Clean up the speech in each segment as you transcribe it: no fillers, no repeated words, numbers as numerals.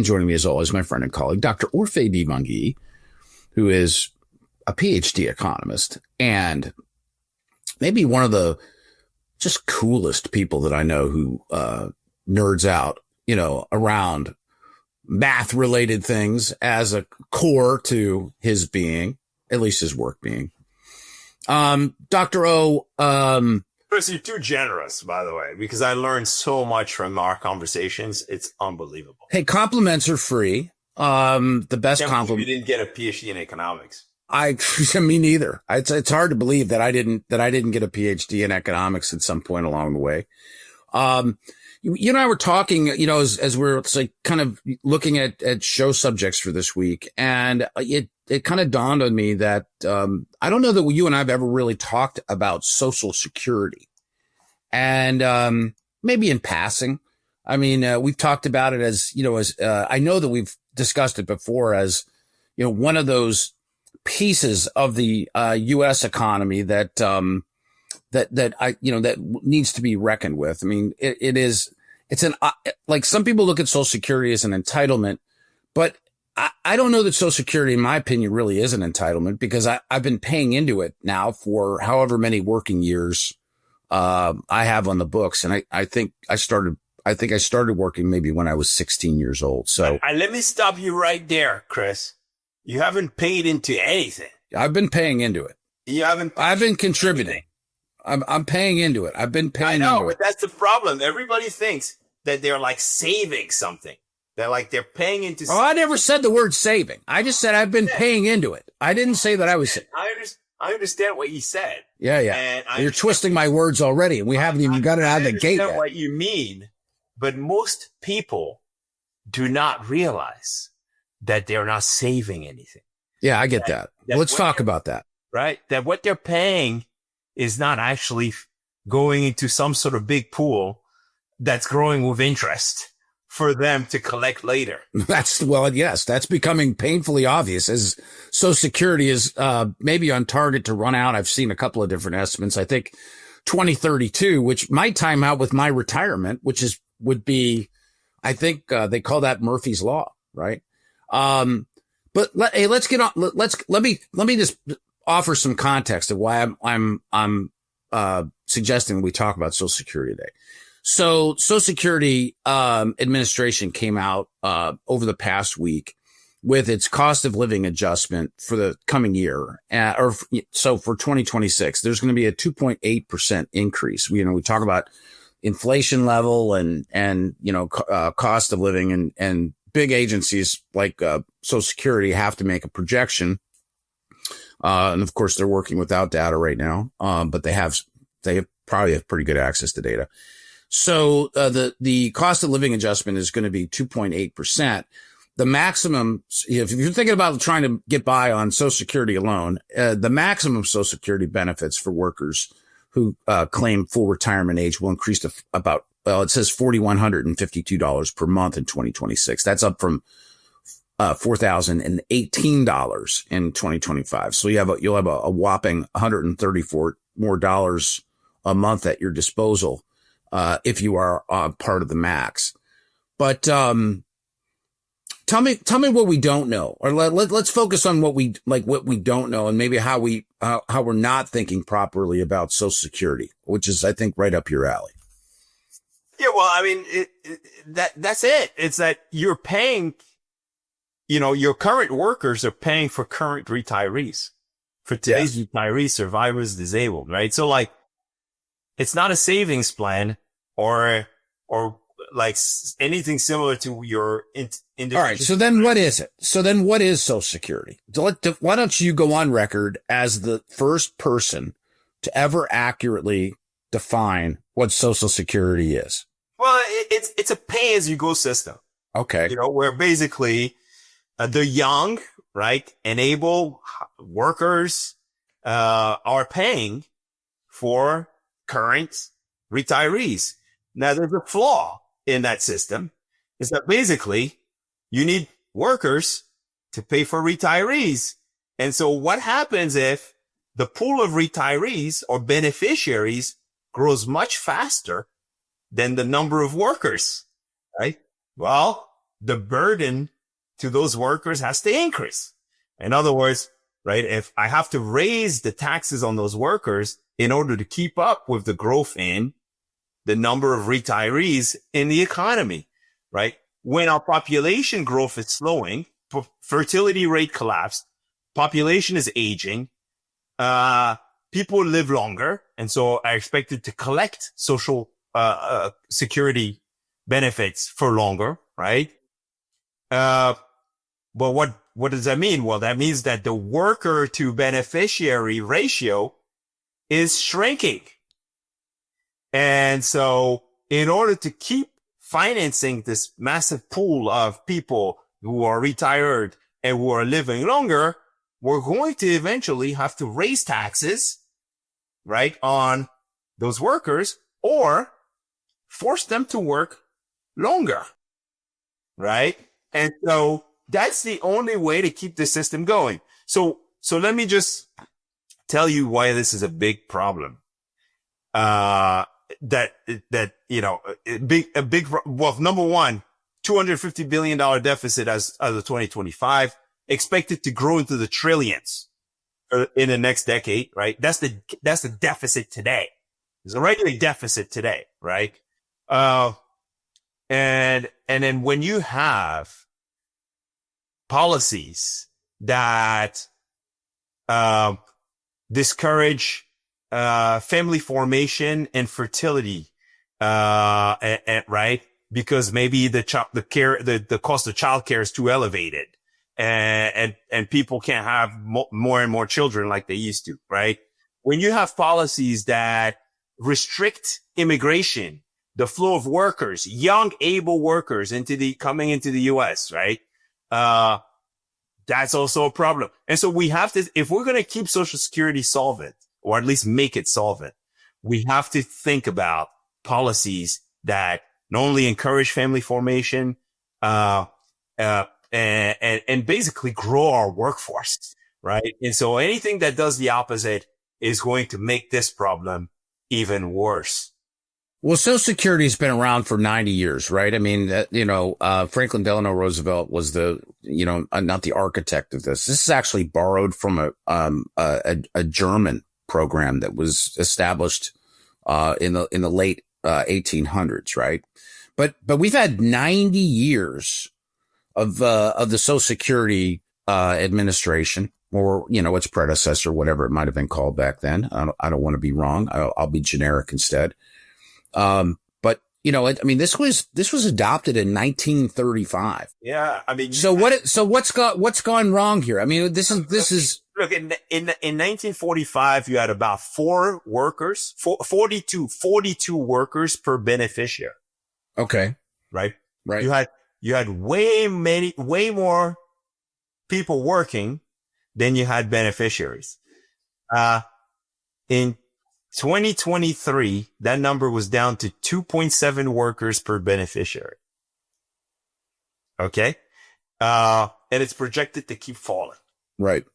Joining me as always, my friend and colleague, Dr. Orphe Divounguy, who is a PhD economist and maybe one of the just coolest people that I know who nerds out, around math related things as a core to his being, at least his work being. Dr. O, Chris, you're too generous, by the way, because I learned so much from our conversations. It's unbelievable. Hey, compliments are free. The best compliment. You didn't get a PhD in economics. Me neither. It's hard to believe that I didn't get a PhD in economics at some point along the way. You and I were talking, as we're kind of looking at show subjects for this week, and it kind of dawned on me that I don't know that you and I have ever really talked about Social Security, and maybe in passing. I mean, we've talked about it as I know that we've discussed it before as one of those pieces of the U.S. economy that needs to be reckoned with. I mean, it's like some people look at Social Security as an entitlement, but I don't know that Social Security, in my opinion, really is an entitlement because I've been paying into it now for however many working years I have on the books, and I think I started working maybe when I was 16 years old. So let me stop you right there, Chris. You haven't paid into anything. I've been paying into it. You haven't. I've been contributing. I'm paying into it. I've been paying into it. I know, but that's the problem. Everybody thinks that they're like saving something. They're paying into. Oh, I never said the word saving. I just said I've been paying into it. I didn't say that I was. I understand what you said. Yeah. And you're twisting my words already, and we haven't even got it out of the gate yet. I understand what you mean, but most people do not realize that they're not saving anything. Yeah, I get that. Let's talk about that. Right? That what they're paying is not actually going into some sort of big pool that's growing with interest for them to collect later. Yes, that's becoming painfully obvious as Social Security is maybe on target to run out. I've seen a couple of different estimates. I think 2032, which might time out with my retirement, would be, I think they call that Murphy's Law, right? But let's get on. Let me just offer some context of why I'm suggesting we talk about Social Security today. So Social Security administration came out over the past week with its cost of living adjustment for the coming year, so for 2026, there's going to be a 2.8% increase. We talk about inflation level and cost of living and big agencies like Social Security have to make a projection. And of course, they're working without data right now. But they probably have pretty good access to data. So the cost of living adjustment is going to be 2.8%. The maximum, if you're thinking about trying to get by on Social Security alone, the maximum Social Security benefits for workers who claim full retirement age will increase to about, it says $4,152 per month in 2026. That's up from $4,018 in 2025. So you'll have a whopping $134 more dollars a month at your disposal if you are part of the max. But tell me what we don't know, or let's focus on what we don't know, and maybe how we're not thinking properly about Social Security, which is, I think, right up your alley. Yeah, well, I mean, that's it. It's that you're paying, your current workers are paying for current retirees, for today's retirees, survivors, disabled, right? So it's not a savings plan or like anything similar to your individual. All right. So then what is it? So then what is Social Security? Why don't you go on record as the first person to ever accurately define what Social Security is? Well, it's a pay-as-you-go system. Okay. Where basically the young, right, and able workers are paying for current retirees. Now, there's a flaw in that system, is that basically you need workers to pay for retirees. And so what happens if the pool of retirees or beneficiaries grows much faster than the number of workers, right? Well, the burden to those workers has to increase. In other words, right, if I have to raise the taxes on those workers in order to keep up with the growth in the number of retirees in the economy, right? When our population growth is slowing, fertility rate collapsed, population is aging, people live longer, and so are expected to collect social security benefits for longer, right? But what does that mean? Well, that means that the worker to beneficiary ratio is shrinking. And so in order to keep financing this massive pool of people who are retired and who are living longer, we're going to eventually have to raise taxes, right, on those workers or force them to work longer, right? And so that's the only way to keep the system going. So let me just tell you why this is a big problem. Well, number one, $250 billion deficit as of 2025, expected to grow into the trillions in the next decade, right? That's the deficit today. There's already a deficit today, right? And then when you have policies that, discourage, family formation and fertility, right? Because maybe the cost of childcare is too elevated and people can't have more and more children like they used to, right? When you have policies that restrict immigration, the flow of workers, young, able workers coming into the U.S., right? That's also a problem. And so we have to, if we're going to keep Social Security solvent, or at least make it solvent, we have to think about policies that not only encourage family formation, and basically grow our workforce, right? And so anything that does the opposite is going to make this problem even worse. Well, Social Security has been around for 90 years, right? I mean, Franklin Delano Roosevelt was not the architect of this. This is actually borrowed from a German program that was established, in the late, 1800s, right? But we've had 90 years of the Social Security, administration, or, its predecessor, whatever it might have been called back then. I don't want to be wrong. I'll be generic instead. But this was adopted in 1935. Yeah. I mean, what's gone wrong here? I mean, this is look, in 1945, you had about 42 workers per beneficiary. Okay. Right. Right. You had way more people working than you had beneficiaries. In 2023, that number was down to 2.7 workers per beneficiary. Okay. And it's projected to keep falling. Right.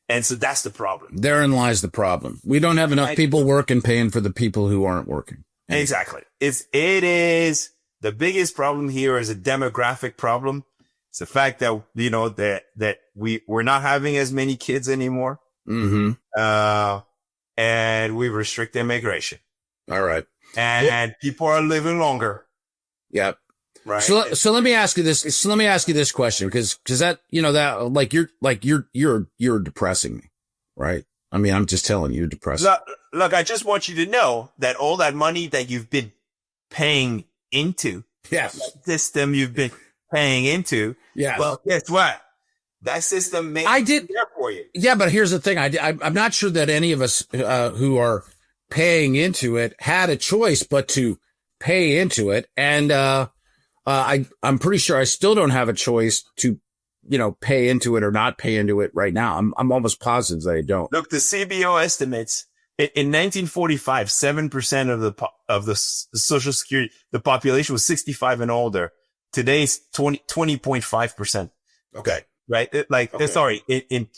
And so that's the problem. Therein lies the problem. We don't have enough people working, paying for the people who aren't working. Exactly. It is the biggest problem here is a demographic problem. It's the fact that, that we're not having as many kids anymore. Mm-hmm. And we restrict immigration. All right. And people are living longer. Yep. Right. So let me ask you this. So let me ask you this question, because that, you're depressing me, right? I mean, I'm just telling you, you're depressing. Look, I just want you to know that all that money that you've been paying into, yes, that system you've been paying into, yes. Well, guess what? That system made it there for you. Yeah, but here's the thing. I'm not sure that any of us who are paying into it had a choice but to pay into it. And I'm pretty sure I still don't have a choice to, pay into it or not pay into it right now. I'm almost positive that I don't. Look, the CBO estimates in 1945, 7% of the Social Security, the population was 65 and older. Today's 20.5%. Okay. Right? Sorry,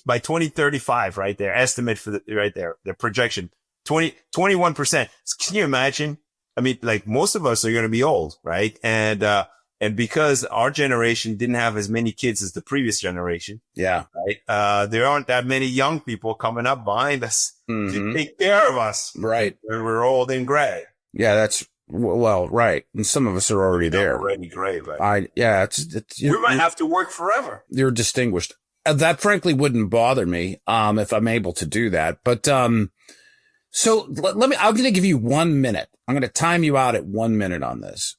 by 2035, right there, estimate for the projection, 21%. Can you imagine? I mean, most of us are going to be old, right? And, And because our generation didn't have as many kids as the previous generation, Yeah. right? There aren't that many young people coming up behind us to take care of us. Right. When we're old and gray. Yeah, that's, well, right. And some of us are already there. Already gray, but we might have to work forever. You're distinguished. That frankly wouldn't bother me, if I'm able to do that. But, so I'm going to give you 1 minute. I'm going to time you out at 1 minute on this.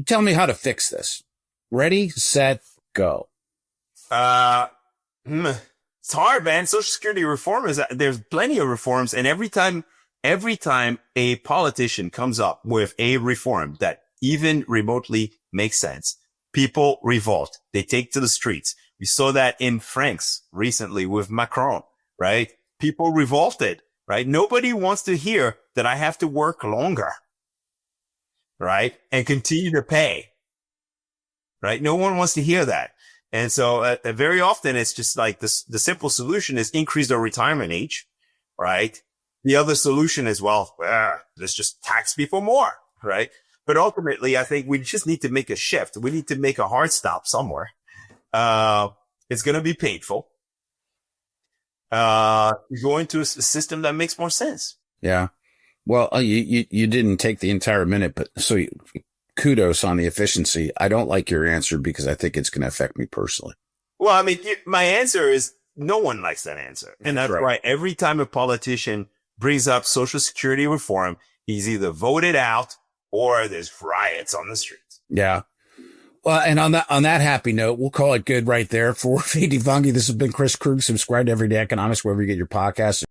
Tell me how to fix this. Ready, set, go. It's hard, man. Social Security reform there's plenty of reforms. And every time a politician comes up with a reform that even remotely makes sense, people revolt. They take to the streets. We saw that in France recently with Macron, right? People revolted, right? Nobody wants to hear that I have to work longer, right? And continue to pay, right? No one wants to hear that. And so very often it's just like the simple solution is increase the retirement age, right? The other solution is, let's just tax people more, right? But ultimately, I think we just need to make a shift. We need to make a hard stop somewhere. It's going to be painful. Go into a system that makes more sense. Yeah. Well, you didn't take the entire minute, but kudos on the efficiency. I don't like your answer because I think it's going to affect me personally. Well, I mean, my answer is no one likes that answer. And that's right. Why every time a politician brings up Social Security reform, he's either voted out or there's riots on the streets. Yeah. Well, and on that happy note, we'll call it good right there for Orphe Divounguy. This has been Chris Krug. Subscribe to Everyday Economics wherever you get your podcasts.